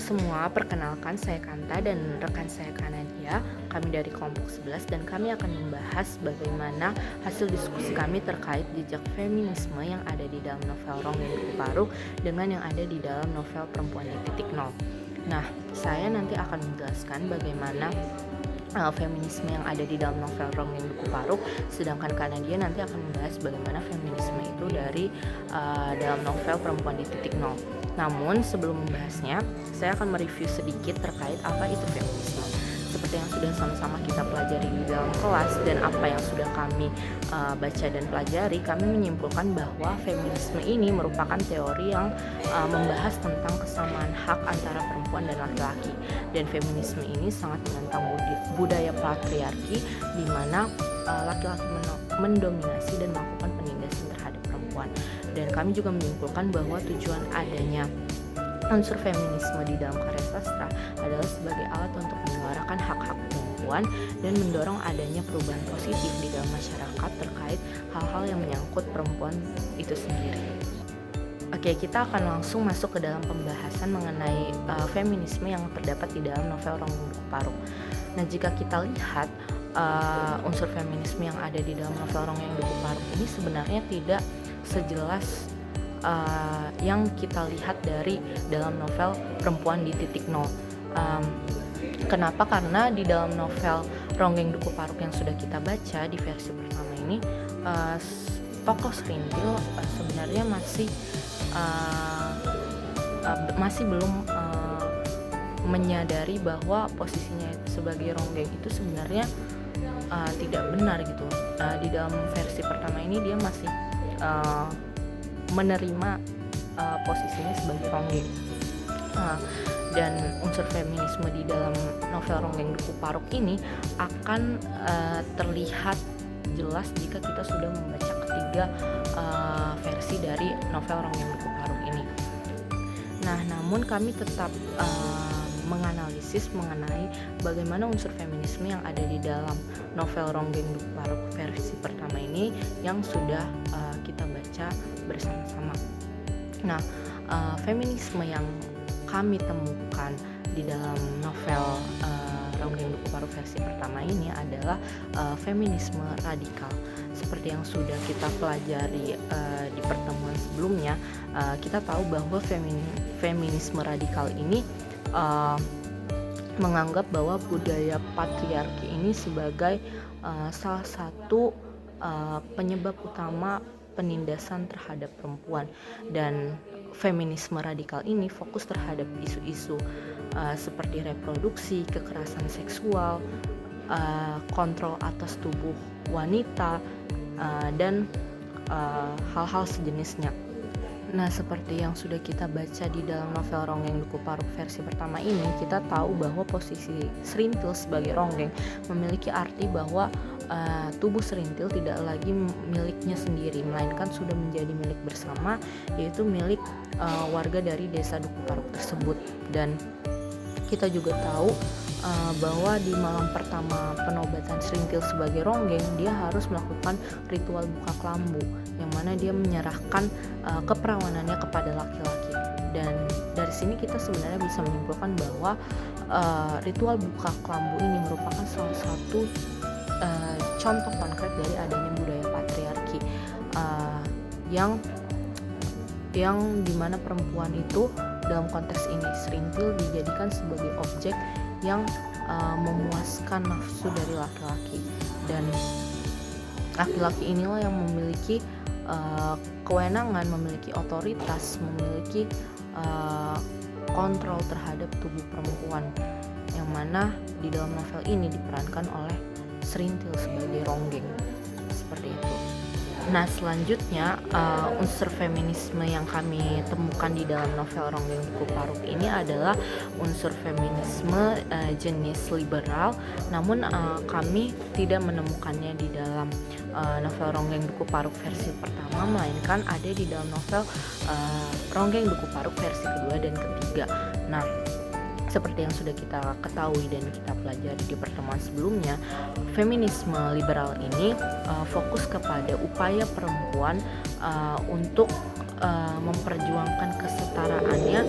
semua, perkenalkan saya Kanta dan rekan saya Kanadia. Kami dari kelompok 11 dan kami akan membahas bagaimana hasil diskusi kami terkait jejak feminisme yang ada di dalam novel Ronggeng Duku Paruk dengan yang ada di dalam novel Perempuan di Titik Nol. Nah, saya nanti akan menjelaskan bagaimana feminisme yang ada di dalam novel Ronggeng Duku Paruk, sedangkan Kanadia nanti akan membahas bagaimana feminisme itu dari dalam novel Perempuan di Titik Nol. Namun sebelum membahasnya, saya akan mereview sedikit terkait apa itu feminisme. Seperti yang sudah sama-sama kita pelajari di dalam kelas dan apa yang sudah kami baca dan pelajari, kami menyimpulkan bahwa feminisme ini merupakan teori yang membahas tentang kesamaan hak antara perempuan dan laki-laki. Dan feminisme ini sangat menentang budaya patriarki di mana laki-laki mendominasi dan melakukan penindasan terhadap perempuan. Dan kami juga menyimpulkan bahwa tujuan adanya unsur feminisme di dalam karya sastra adalah sebagai alat untuk menyuarakan hak-hak perempuan dan mendorong adanya perubahan positif di dalam masyarakat terkait hal-hal yang menyangkut perempuan itu sendiri. Oke, kita akan langsung masuk ke dalam pembahasan mengenai feminisme yang terdapat di dalam novel Ronggeng Duku Paruk. Nah, jika kita lihat unsur feminisme yang ada di dalam novel Ronggeng Duku Paruk ini sebenarnya tidak sejelas yang kita lihat dari dalam novel Perempuan di Titik Nol. Kenapa? Karena di dalam novel Ronggeng Duku Paruk yang sudah kita baca di versi pertama ini, tokoh Serintil sebenarnya masih belum menyadari bahwa posisinya sebagai Ronggeng itu sebenarnya tidak benar gitu. Di dalam versi pertama ini dia masih menerima posisinya sebagai Ronggeng. Dan unsur feminisme di dalam novel Ronggeng Duku Paruk ini akan terlihat jelas jika kita sudah membaca ketiga versi dari novel Ronggeng Duku Paruk ini. Nah, namun kami tetap menganalisis mengenai bagaimana unsur feminisme yang ada di dalam novel Ronggeng Duku Paruk versi pertama ini yang sudah kita baca bersama-sama. Nah, feminisme yang kami temukan di dalam novel Ronggeng Duku Paruk versi pertama ini adalah feminisme radikal. Seperti yang sudah kita pelajari di pertemuan sebelumnya, kita tahu bahwa feminisme radikal ini menganggap bahwa budaya patriarki ini sebagai salah satu penyebab utama penindasan terhadap perempuan, dan feminisme radikal ini fokus terhadap isu-isu seperti reproduksi, kekerasan seksual, kontrol atas tubuh wanita, dan hal-hal sejenisnya. Nah, seperti yang sudah kita baca di dalam novel Ronggeng Duku Paruk versi pertama ini, kita tahu bahwa posisi Serintil sebagai Ronggeng memiliki arti bahwa tubuh Serintil tidak lagi miliknya sendiri, melainkan sudah menjadi milik bersama, yaitu milik warga dari desa Duku Paruk tersebut. Dan kita juga tahu bahwa di malam pertama penobatan Serintil sebagai Ronggeng, dia harus melakukan ritual buka kelambu, yang mana dia menyerahkan keperawanannya kepada laki-laki. Dan dari sini kita sebenarnya bisa menyimpulkan bahwa ritual buka kelambu ini merupakan salah satu contoh konkret dari adanya budaya patriarki yang dimana perempuan itu dalam konteks ini Serintil dijadikan sebagai objek yang memuaskan nafsu dari laki-laki, dan laki-laki inilah yang memiliki kewenangan, memiliki otoritas, memiliki kontrol terhadap tubuh perempuan, yang mana di dalam novel ini diperankan oleh Serintil sebagai Ronggeng, seperti itu. Nah, selanjutnya unsur feminisme yang kami temukan di dalam novel Ronggeng Duku Paruk ini adalah unsur feminisme jenis liberal, namun kami tidak menemukannya di dalam novel Ronggeng Duku Paruk versi pertama, melainkan ada di dalam novel Ronggeng Duku Paruk versi kedua dan ketiga. Nah, seperti yang sudah kita ketahui dan kita pelajari di pertemuan sebelumnya, feminisme liberal ini fokus kepada upaya perempuan untuk memperjuangkan kesetaraannya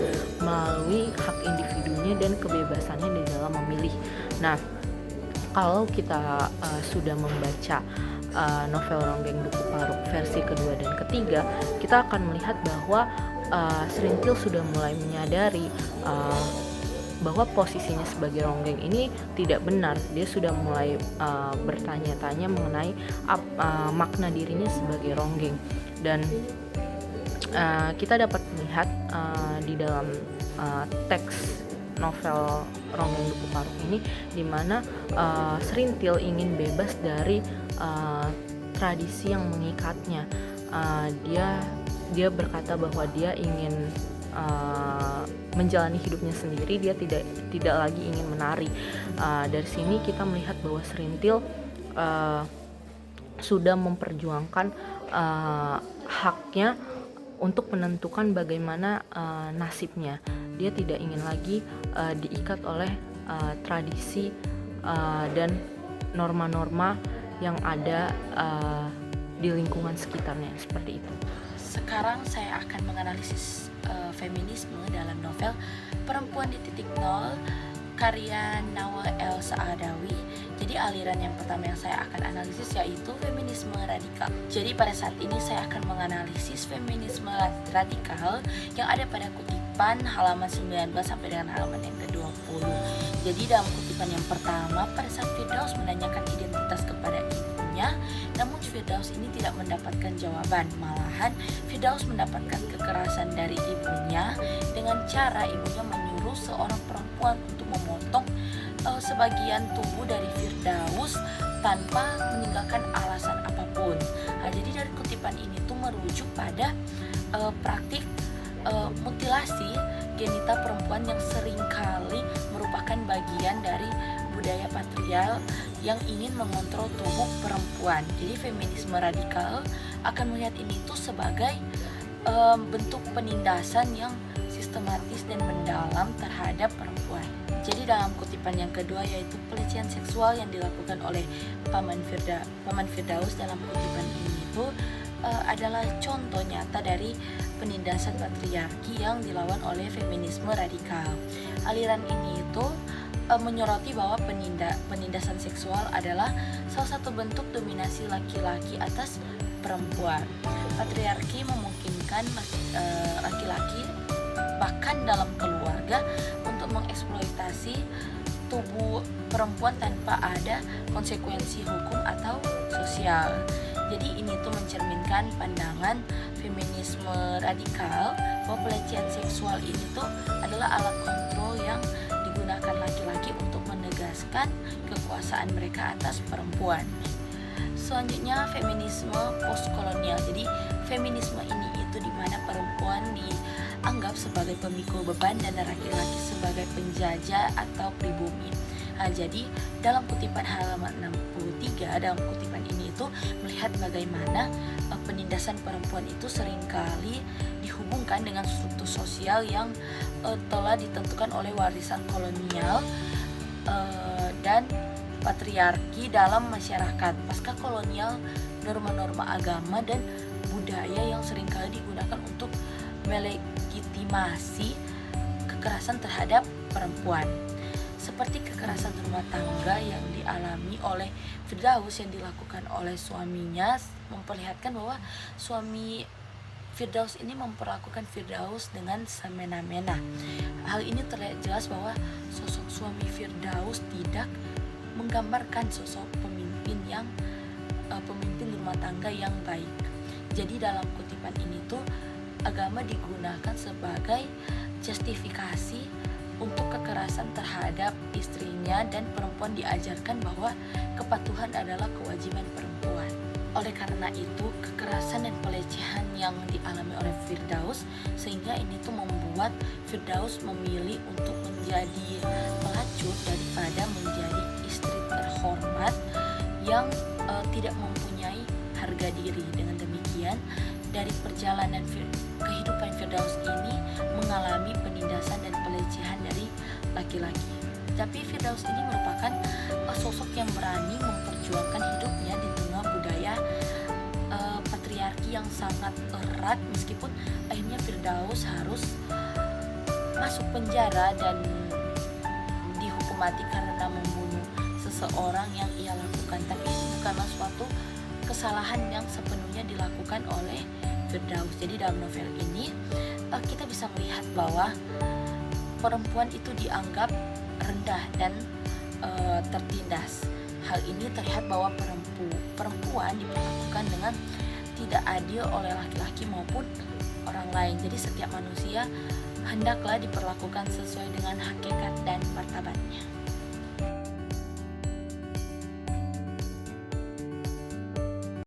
melalui hak individunya dan kebebasannya di dalam memilih. Nah, kalau kita sudah membaca novel Ronggeng Duku Paruk versi kedua dan ketiga, kita akan melihat bahwa Serintil sudah mulai menyadari bahwa posisinya sebagai ronggeng ini tidak benar. Dia sudah mulai bertanya-tanya mengenai makna dirinya sebagai ronggeng, dan kita dapat melihat di dalam teks novel Ronggeng Duku Paruk ini, di mana Serintil ingin bebas dari tradisi yang mengikatnya. Dia berkata bahwa dia ingin menjalani hidupnya sendiri, dia tidak lagi ingin menari. Dari sini kita melihat bahwa Serintil sudah memperjuangkan haknya untuk menentukan bagaimana nasibnya. Dia tidak ingin lagi diikat oleh tradisi dan norma-norma yang ada di lingkungan sekitarnya, seperti itu. Sekarang saya akan menganalisis feminisme dalam novel Perempuan di Titik Nol karya Nawal El Saadawi. Jadi aliran yang pertama yang saya akan analisis yaitu feminisme radikal. Jadi pada saat ini saya akan menganalisis feminisme radikal yang ada pada kutipan halaman 19 sampai dengan halaman yang ke-20. Jadi dalam kutipan yang pertama, pada saat Firdaus menanyakan identitas kepada ibunya, namun Firdaus ini tidak mendapatkan jawaban. Malahan Firdaus mendapatkan kekerasan dari ibunya dengan cara ibunya menyuruh seorang perempuan untuk memotong sebagian tubuh dari Firdaus tanpa meninggalkan alasan apapun. Jadi dari kutipan ini tuh merujuk pada praktik mutilasi genital perempuan yang seringkali merupakan bagian dari budaya patriarkal yang ingin mengontrol tubuh perempuan. Jadi feminisme radikal akan melihat ini tuh sebagai bentuk penindasan yang sistematis dan mendalam terhadap perempuan. Jadi dalam kutipan yang kedua yaitu pelecehan seksual yang dilakukan oleh Paman Firdaus dalam kutipan ini itu adalah contoh nyata dari penindasan patriarki yang dilawan oleh feminisme radikal. Aliran ini itu menyoroti bahwa penindasan seksual adalah salah satu bentuk dominasi laki-laki atas perempuan. Patriarki memungkinkan laki-laki bahkan dalam keluarga untuk mengeksploitasi tubuh perempuan tanpa ada konsekuensi hukum atau sosial. Jadi ini tuh mencerminkan pandangan feminisme radikal bahwa pelecehan seksual ini tuh adalah alat kontrol yang digunakan laki-laki untuk menegaskan kekuasaan mereka atas perempuan. Selanjutnya feminisme postkolonial. Jadi feminisme ini itu di mana perempuan dianggap sebagai pemikul beban dan laki-laki sebagai penjajah atau pribumi. Jadi dalam kutipan halaman 63, dalam kutipan ini itu melihat bagaimana penindasan perempuan itu seringkali dihubungkan dengan struktur sosial yang telah ditentukan oleh warisan kolonial dan patriarki dalam masyarakat pasca kolonial, norma-norma agama dan budaya yang seringkali digunakan untuk melegitimasi kekerasan terhadap perempuan, seperti kekerasan rumah tangga yang dialami oleh Firdaus yang dilakukan oleh suaminya, memperlihatkan bahwa suami Firdaus ini memperlakukan Firdaus dengan semena-mena. Hal ini terlihat jelas bahwa sosok suami Firdaus tidak menggambarkan sosok pemimpin rumah tangga yang baik. Jadi dalam kutipan ini tuh agama digunakan sebagai justifikasi untuk kekerasan terhadap istrinya, dan perempuan diajarkan bahwa kepatuhan adalah kewajiban perempuan. Oleh karena itu, kekerasan dan pelecehan yang dialami oleh Firdaus sehingga ini tuh membuat Firdaus memilih untuk menjadi pelacur daripada menjadi istri terhormat yang tidak mempunyai harga diri. Dengan demikian, dari perjalanan kehidupan Firdaus ini mengalami penindasan dan pelecehan dari laki-laki. Tapi Firdaus ini merupakan sosok yang berani memperjuangkan hidupnya di tengah budaya patriarki yang sangat erat berat, meskipun akhirnya Firdaus harus masuk penjara dan dihukum mati karena membunuh seseorang yang ia lakukan. Tapi itu bukanlah suatu kesalahan yang sepenuhnya dilakukan oleh Firdaus. Jadi dalam novel ini kita bisa melihat bahwa perempuan itu dianggap rendah dan tertindas. Hal ini terlihat bahwa perempuan diperlakukan dengan tidak adil oleh laki-laki maupun orang lain. Jadi setiap manusia hendaklah diperlakukan sesuai dengan hakikat dan martabatnya.